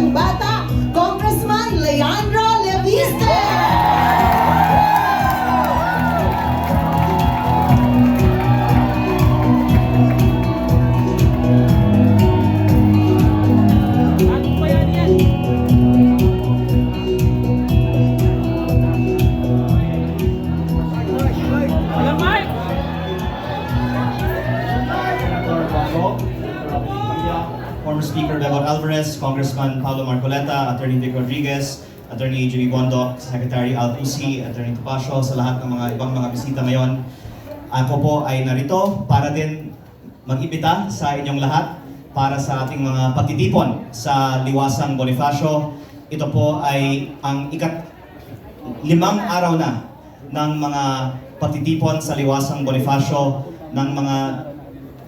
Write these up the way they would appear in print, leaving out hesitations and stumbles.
isang bata, Congressman Leandro Leviste! Former Speaker Bebot Alvarez, Congressman Paulo Marcoleta, Attorney Vic Rodriguez, Attorney Jimmy Bondoc, Secretary Al Pusi, Attorney Topacio, sa lahat ng mga ibang mga bisita ngayon. Ako po ay narito para din mag-imbita sa inyong lahat para sa ating mga pagtitipon sa Liwasang Bonifacio. Ito po ay ang ika-5 araw na ng mga pagtitipon sa Liwasang Bonifacio ng mga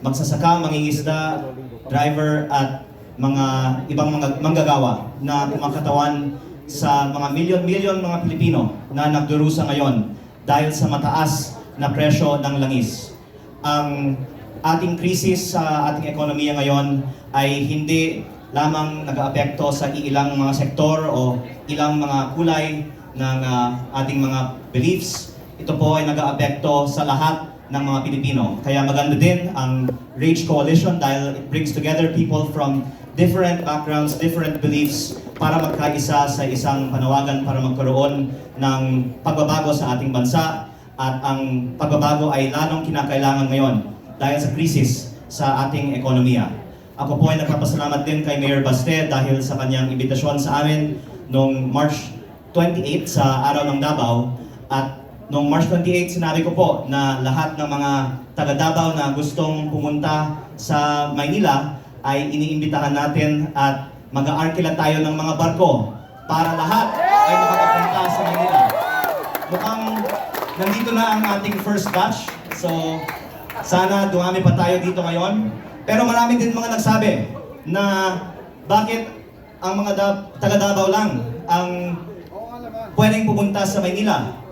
magsasaka, mangingisda, driver at mga ibang mga manggagawa na kumakatawan sa mga milyon-milyon mga Pilipino na nagdurusa ngayon dahil sa mataas na presyo ng langis. Ang ating krisis sa ating ekonomiya ngayon ay hindi lamang nag-aapekto sa ilang mga sektor o ilang mga kulay ng ating mga beliefs. Ito po ay nag-aapekto sa lahat ng mga Pilipino. Kaya maganda din ang Rage Coalition dahil it brings together people from different backgrounds, different beliefs para magkaisa sa isang panawagan para magkaroon ng pagbabago sa ating bansa. At ang pagbabago ay lalong kinakailangan ngayon dahil sa krisis sa ating ekonomiya. Ako po ay nagpapasalamat din kay Mayor Baste dahil sa kanyang imbitasyon sa amin noong March 28 sa Araw ng Davao. At noong March 28, sinabi ko po na lahat ng mga taga-Davao na gustong pumunta sa Maynila ay iniimbitahan natin at mag-aarkila tayo ng mga barko para lahat ay makapunta sa Maynila. Mukhang nandito na ang ating first batch, so sana dumami pa tayo dito ngayon. Pero marami din mga nagsabi na bakit ang mga taga-Davao lang ang pwedeng pumunta sa Maynila.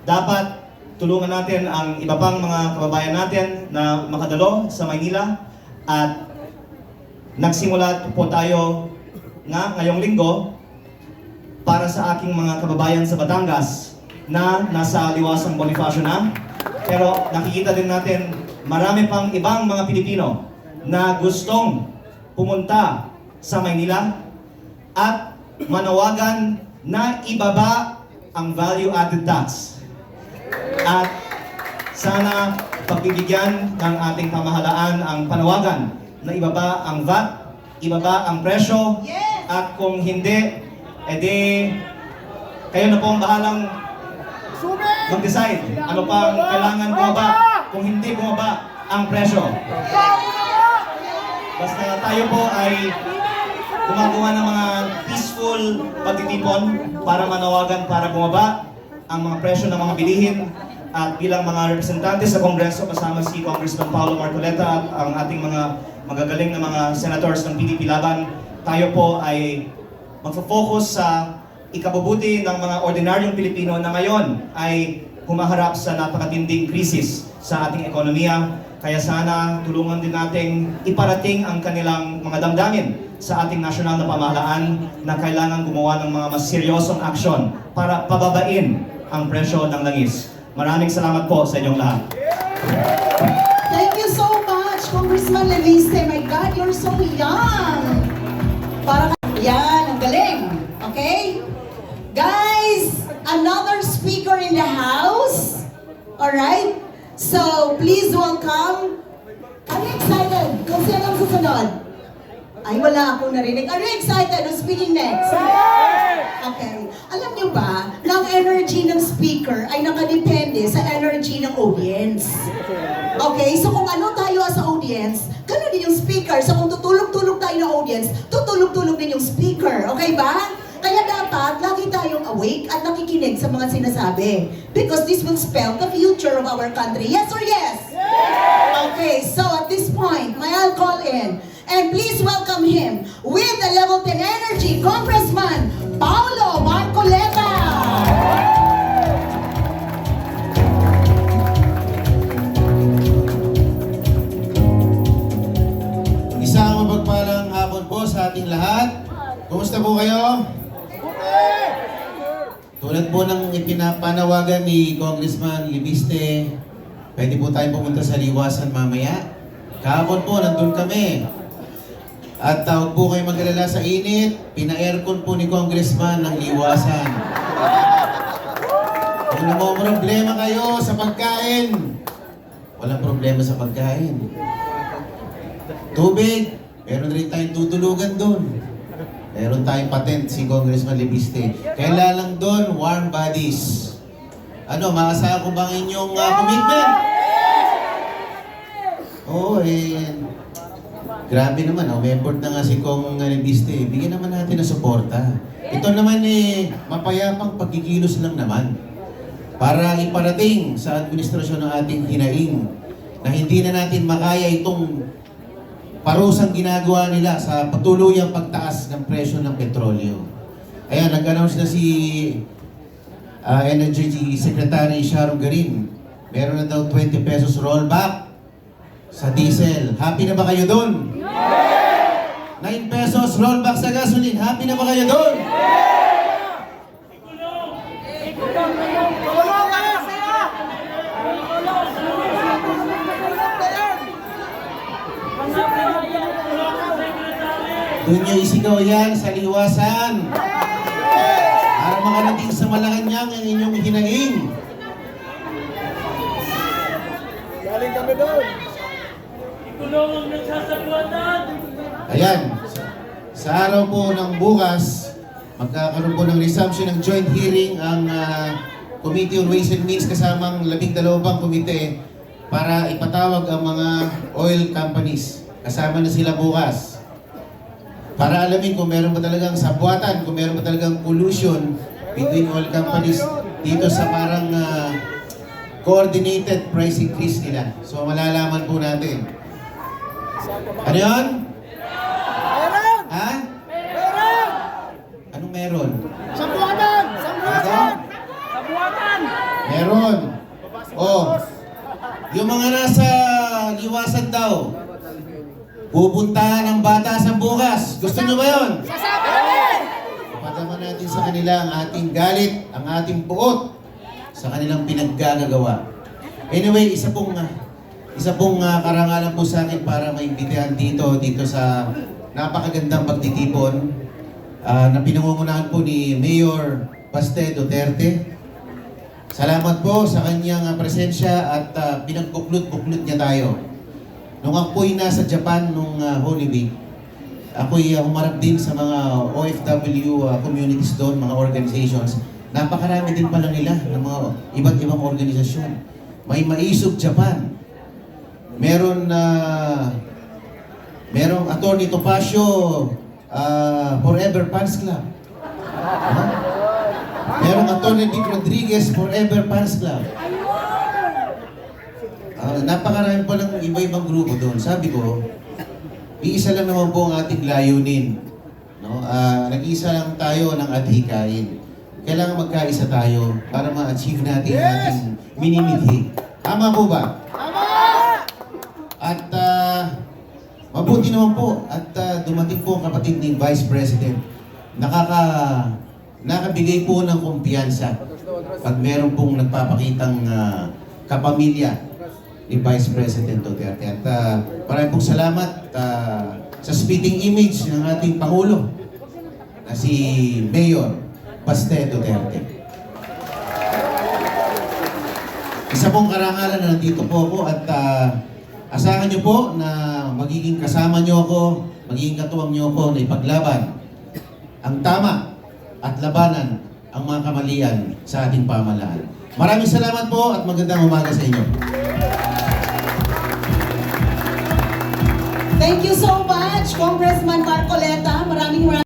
Dapat tulungan natin ang iba pang mga kababayan natin na makadalo sa Maynila at nagsimula po tayo ngayong linggo para sa aking mga kababayan sa Batangas na nasa Liwasang Bonifacio na. Pero nakikita din natin marami pang ibang mga Pilipino na gustong pumunta sa Maynila at manawagan na ibaba ang value-added tax. At sana pagbibigyan ng ating pamahalaan ang panawagan na ibaba ang VAT, ibaba ang presyo, at kung hindi, edi kayo na po ang bahalang mag-decide ano pang kailangan bumaba kung hindi bumaba ang presyo. Basta tayo po ay gumagawa ng mga peaceful pagtitipon para manawagan para bumaba ang mga presyo ng mga bilihin. At bilang mga representante sa Kongreso kasama si Congressman Paulo Marcoleta at ang ating mga magagaling na mga senators ng PDP Laban, tayo po ay magfo-focus sa ikabubuti ng mga ordinaryong Pilipino na ngayon ay humaharap sa napakatinding krisis sa ating ekonomiya. Kaya sana tulungan din nating iparating ang kanilang mga damdamin sa ating nasyonal na pamahalaan na kailangan gumawa ng mga mas seryosong aksyon para pababain ang presyo ng langis. Maraming salamat po sa inyong lahat. Thank you so much, Congressman Leviste. My God, you're so young. Parang yan, ang galing. Okay? Guys, another speaker in the house. Alright? So, please welcome. Are you excited? Kung sino ang susunod? Ay, wala akong narinig. Are you excited? Who's speaking next? Okay. Alam niyo ba, na ang energy ng speaker ay nakadepende sa energy ng audience. Okay? So kung ano tayo as audience, gano'n din yung speaker. So kung tutulog-tulog tayo ng audience, tutulog-tulog din yung speaker. Okay ba? Kaya dapat lagi tayong awake at nakikinig sa mga sinasabi. Because this will spell the future of our country. Yes or yes? Okay, so at this point, I'll call in. And please welcome him with the Level 10 Energy, Congressman Paulo Marcoleta. Isang mapagpalang hapon po sa ating lahat. Kumusta po kayo? Tulad po ng ipinapanawagan ni Congressman Libiste, pwede po tayong pumunta sa Liwasan mamaya. Kahapon po, nandun kami. At huwag po kayo mag-alala sa init, pina-aircon po ni Congressman ng Liwasan. Kung problema kayo sa pagkain, walang problema sa pagkain. Tubig, meron rin tayong tutulugan doon. Meron tayong patent si Congressman Libiste. Kailan lang doon, warm bodies. Ano, maasahan ko bang inyong commitment? Oo, grabe naman, member na nga si Kong Libiste. Bigyan naman natin ng suporta. Ito naman mapayapang pagkikilos lang naman. Para iparating sa administrasyon ng ating hinaing na hindi na natin makaya itong parusang ginagawa nila sa patuluyang pagtaas ng presyo ng petrolyo. Ayan, nag-announce na si Energy Secretary Sharon Garin. Meron na daw 20 pesos rollback sa diesel. Happy na ba kayo doon? 9 pesos rollback sa gasoline. Happy na ba kayo doon? Doon nyo isigaw yan sa Liwasan. Para makarating sa Malacanang ang inyong hinaing. Galing kami doon. Ikulong ang nagsasabuatan. Ayan. Sa araw po ng bukas, magkakaroon po ng resumption ng joint hearing ang Committee on Ways and Means kasamang 12 pang komite para ipatawag ang mga oil companies. Kasama na sila bukas. Para alamin kung meron ba talagang sabuatan, kung meron ba talagang collusion between oil companies dito sa parang coordinated price increase nila. So malalaman po natin. Ano yun? Meron! Ha? Meron! Anong meron? Sabuatan! Ano? Sabuatan! Sabuatan! Meron. Oh. Yung mga nasa Liwasan daw, pupuntahan ng bata sa bukas. Gusto nyo ba yun? Sasabihin! Ipadaman natin sa kanila ang ating galit, ang ating buot sa kanilang pinaggagawa. Anyway, isa pong karangalan po sa akin para maimbitahan dito sa napakagandang pagtitipon na pinangungunahan po ni Mayor Baste Duterte. Salamat po sa kanyang presensya at pinagbuklod-buklod niya tayo. Nung ako'y nasa Japan nung Holy Week, ako'y humarap din sa mga OFW communities doon, mga organizations. Napakarami din pala nila ng mga iba't ibang organisasyon. May Maisog Japan. Merong Attorney Topacio Forever Fans Club. Merong Attorney Dick Rodriguez Forever Fans Club. Napakarami pa lang iba-ibang grupo doon. Sabi ko, iisa lang naman po ang ating layunin. No? Nag-iisa lang tayo ng adhikain. Kailangan magkaisa tayo para ma-achieve natin ang ating minimithi. Tama po ba? Tama! At mabuti naman po at dumating po ang kapatid ni Vice President. Nakabigay po ng kumpiyansa pag meron pong nagpapakitang kapamilya ni Vice President Duterte. At maraming pong salamat sa spitting image ng ating Pangulo na si Mayor Baste Duterte. Isa pong karangalan na nandito po ako at asahan niyo po na magiging kasama niyo ako, magiging katuwang niyo ako na ipaglaban ang tama at labanan ang mga kamalian sa ating pamahalaan. Maraming salamat po at magandang umaga sa inyo. Thank you so much, Congressman Marcoleta. Maraming